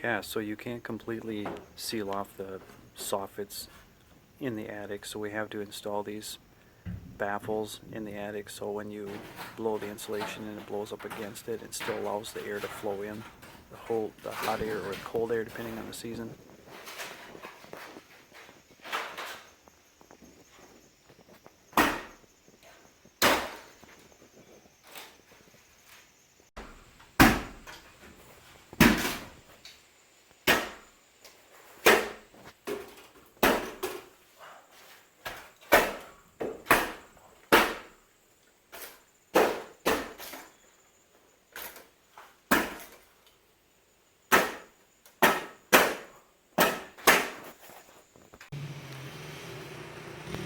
Yeah, so you can't completely seal off the soffits in the attic, so we have to install these baffles in the attic so when you blow the insulation and it blows up against it, it still allows the air to flow in, the hot air or the cold air depending on the season.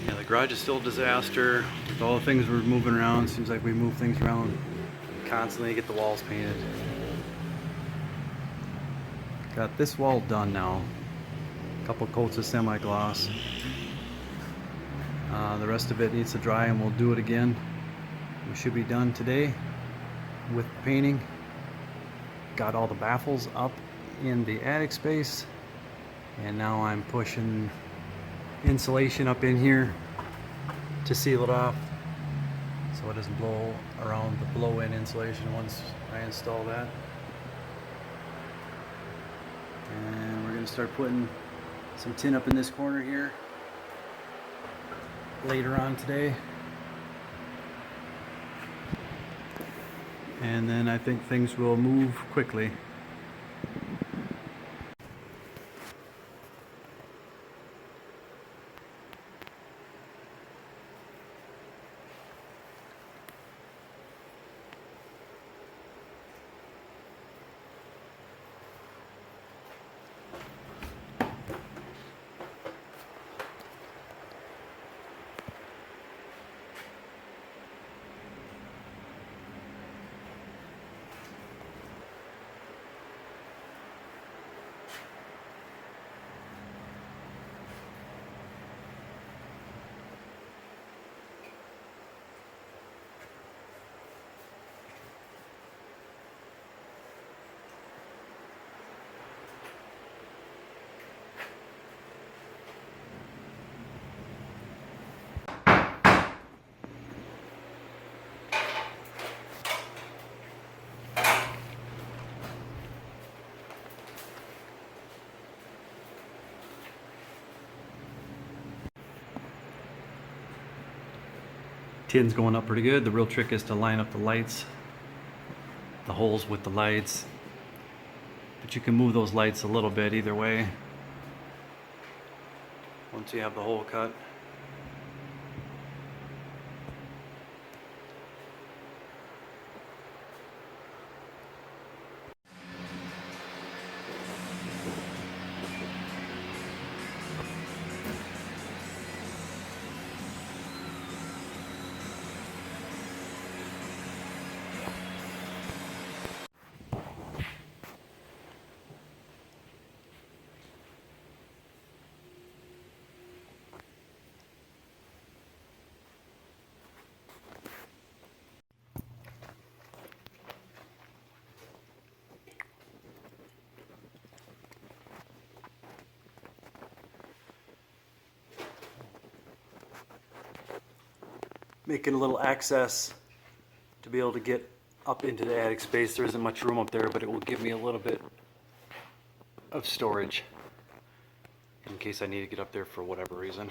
Yeah, the garage is still a disaster with all the things we're moving around. Seems like we move things around constantly to get the walls painted. Got this wall done now. A couple coats of semi-gloss. The rest of it needs to dry and we'll do it again. We should be done today with painting. Got all the baffles up in the attic space, and now I'm pushing insulation up in here to seal it off so it doesn't blow around the blow-in insulation once I install that. And we're going to start putting some tin up in this corner here later on today. And then I think things will move quickly. Tin's going up pretty good. The real trick is to line up the lights, the holes with the lights. But you can move those lights a little bit either way once you have the hole cut. Making a little access to be able to get up into the attic space. There isn't much room up there, but it will give me a little bit of storage in case I need to get up there for whatever reason.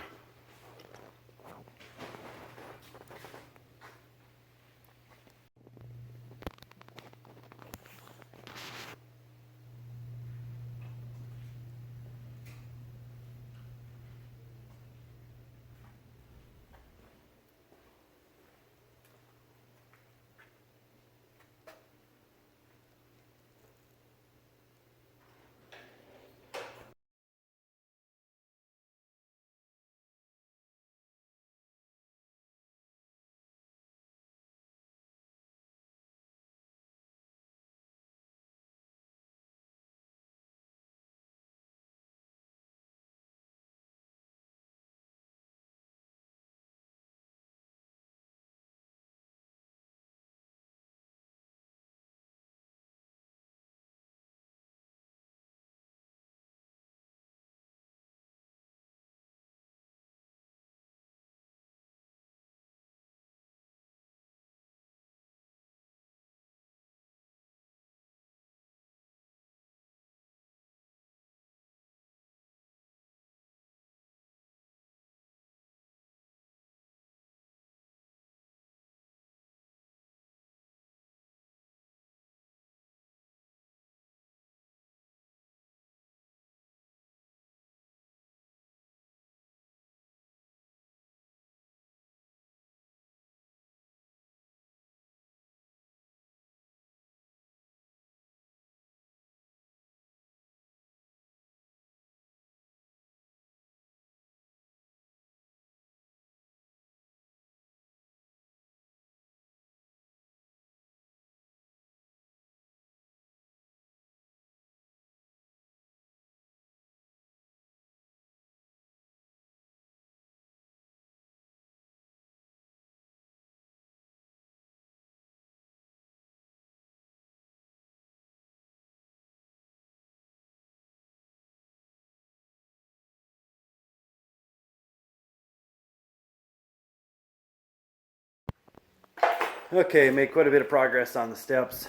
Okay, made quite a bit of progress on the steps.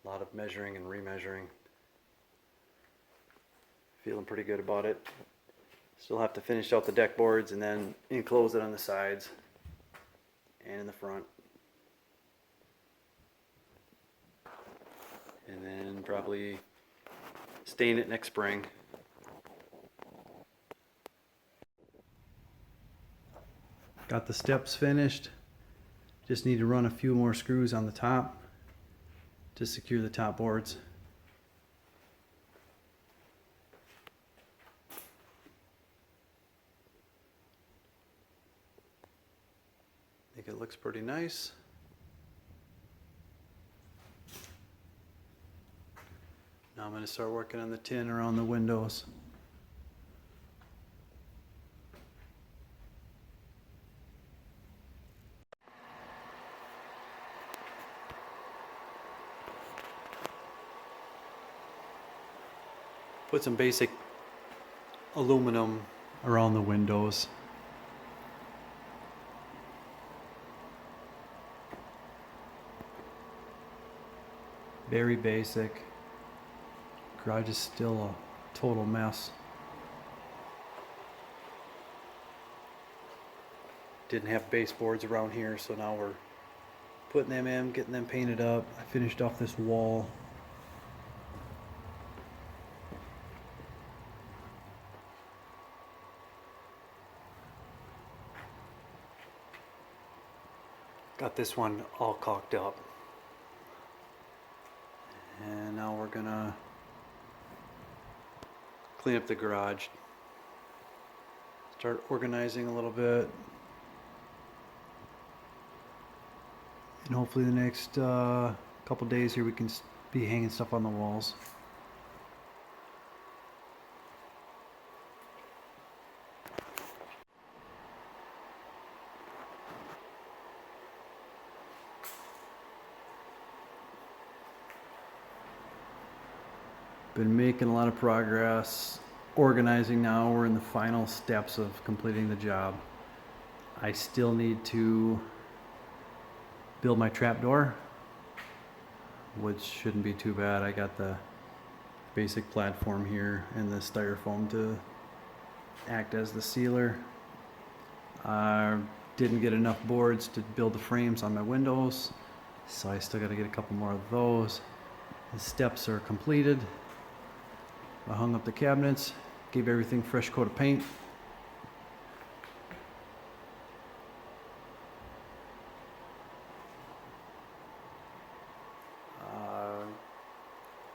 A lot of measuring and remeasuring. Feeling pretty good about it. Still have to finish out the deck boards and then enclose it on the sides and in the front. And then probably stain it next spring. Got the steps finished. Just need to run a few more screws on the top to secure the top boards. I think it looks pretty nice. Now I'm going to start working on the tin around the windows. Put some basic aluminum around the windows. Very basic. Garage is still a total mess. Didn't have baseboards around here, so now we're putting them in, getting them painted up. I finished off this wall. Got this one all caulked up. And now we're gonna clean up the garage. Start organizing a little bit. And hopefully the next couple days here we can be hanging stuff on the walls. Been making a lot of progress, organizing now. We're in the final steps of completing the job. I still need to build my trapdoor, which shouldn't be too bad. I got the basic platform here and the styrofoam to act as the sealer. I didn't get enough boards to build the frames on my windows, so I still got to get a couple more of those. The steps are completed. I hung up the cabinets, gave everything fresh coat of paint.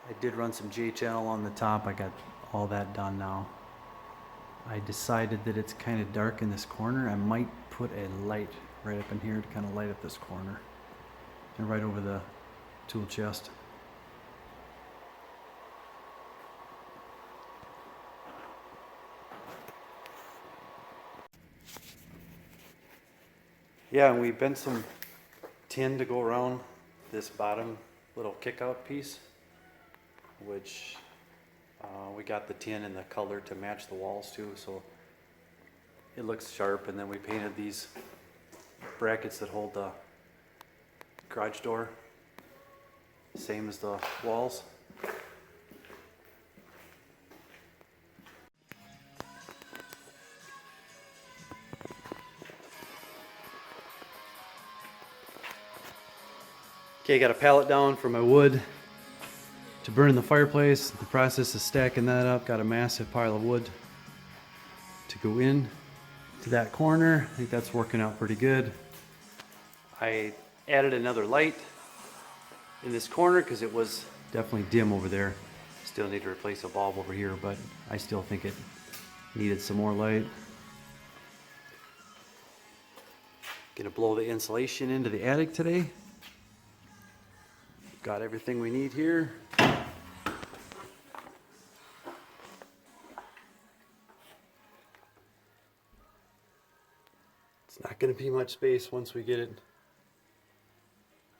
I did run some J channel on the top. I got all that done now. I decided that it's kind of dark in this corner. I might put a light right up in here to kind of light up this corner and right over the tool chest. Yeah, and we bent some tin to go around this bottom little kick-out piece, which we got the tin and the color to match the walls too, so it looks sharp. And then we painted these brackets that hold the garage door, same as the walls. Okay, got a pallet down for my wood to burn in the fireplace. The process is stacking that up. Got a massive pile of wood to go in to that corner. I think that's working out pretty good. I added another light in this corner because it was definitely dim over there. Still need to replace a bulb over here, but I still think it needed some more light. Gonna blow the insulation into the attic today. Got everything we need here. It's not going to be much space once we get it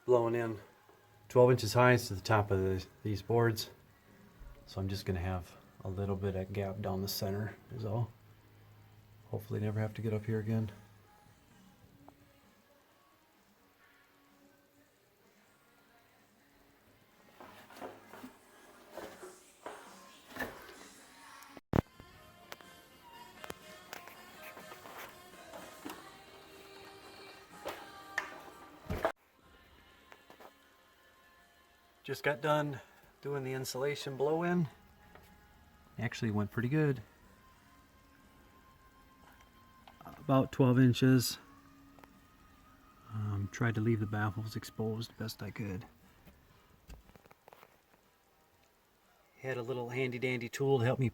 blown in. 12 inches high to the top of these boards. So I'm just going to have a little bit of gap down the center is all. Hopefully never have to get up here again. Just got done doing the insulation blow-in. Actually went pretty good. About 12 inches. Tried to leave the baffles exposed best I could. Had a little handy dandy tool to help me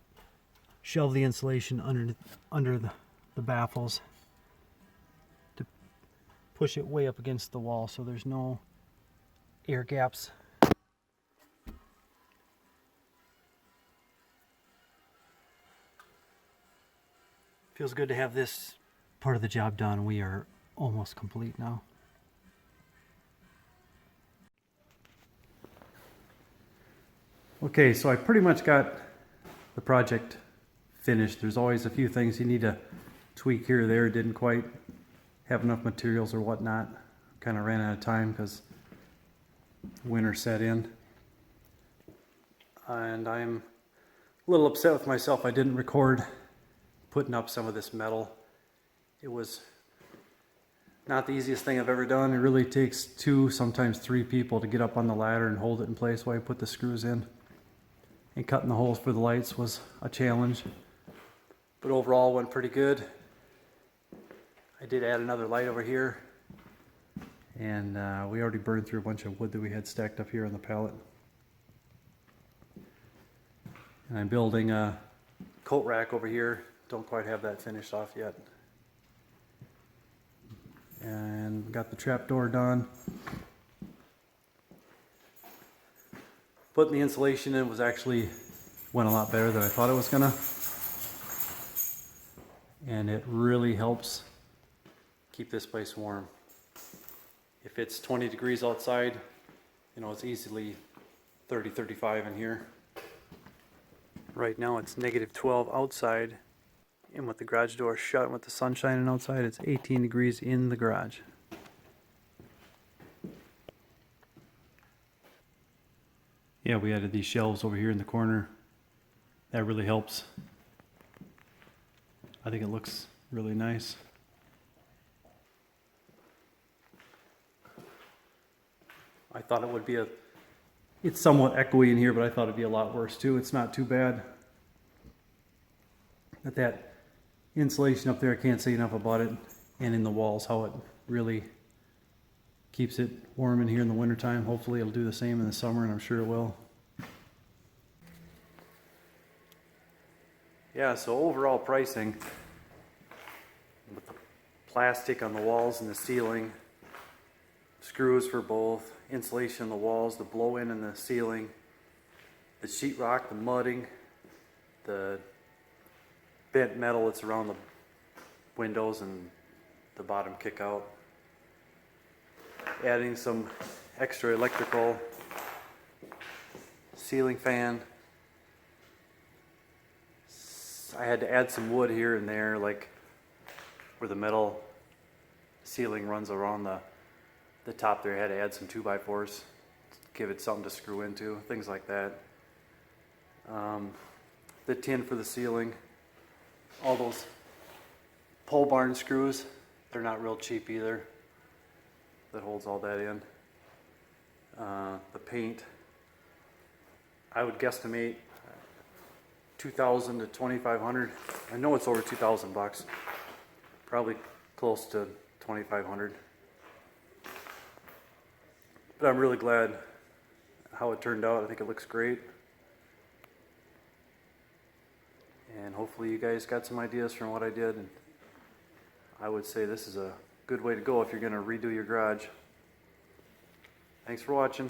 shove the insulation under the baffles to push it way up against the wall so there's no air gaps. Feels good to have this part of the job done. We are almost complete now. Okay, so I pretty much got the project finished. There's always a few things you need to tweak here or there. Didn't quite have enough materials or whatnot. Kind of ran out of time because winter set in. And I'm a little upset with myself. I didn't record putting up some of this metal. It was not the easiest thing I've ever done. It really takes 2, sometimes 3 people to get up on the ladder and hold it in place while I put the screws in. And cutting the holes for the lights was a challenge. But overall went pretty good. I did add another light over here. And we already burned through a bunch of wood that we had stacked up here on the pallet. And I'm building a coat rack over here. Don't quite have that finished off yet. And got the trap door done. Putting the insulation in went a lot better than I thought it was gonna. And it really helps keep this place warm. If it's 20 degrees outside, you know, it's easily 30, 35 in here. Right now it's -12 outside, and with the garage door shut and with the sun shining outside, it's 18 degrees in the garage. Yeah, we added these shelves over here in the corner. That really helps. I think it looks really nice. I thought it would be it's somewhat echoey in here, but I thought it'd be a lot worse too. It's not too bad. But that insulation up there, I can't say enough about it. And in the walls, how it really keeps it warm in here in the wintertime. Hopefully it'll do the same in the summer, and I'm sure it will. Yeah, so overall pricing, with the plastic on the walls and the ceiling, screws for both, insulation on the walls, the blow-in in the ceiling, the sheetrock, the mudding, the bent metal that's around the windows and the bottom kick out, adding some extra electrical, ceiling fan. I had to add some wood here and there, like where the metal ceiling runs around the top there. I had to add some 2x4s to give it something to screw into, things like that. The tin for the ceiling, all those pole barn screws, they're not real cheap either. That holds all that in. The paint, I would guesstimate 2,000 to 2,500. I know it's over 2,000 bucks. Probably close to 2,500. But I'm really glad how it turned out. I think it looks great. And hopefully you guys got some ideas from what I did. And I would say this is a good way to go if you're going to redo your garage. Thanks for watching.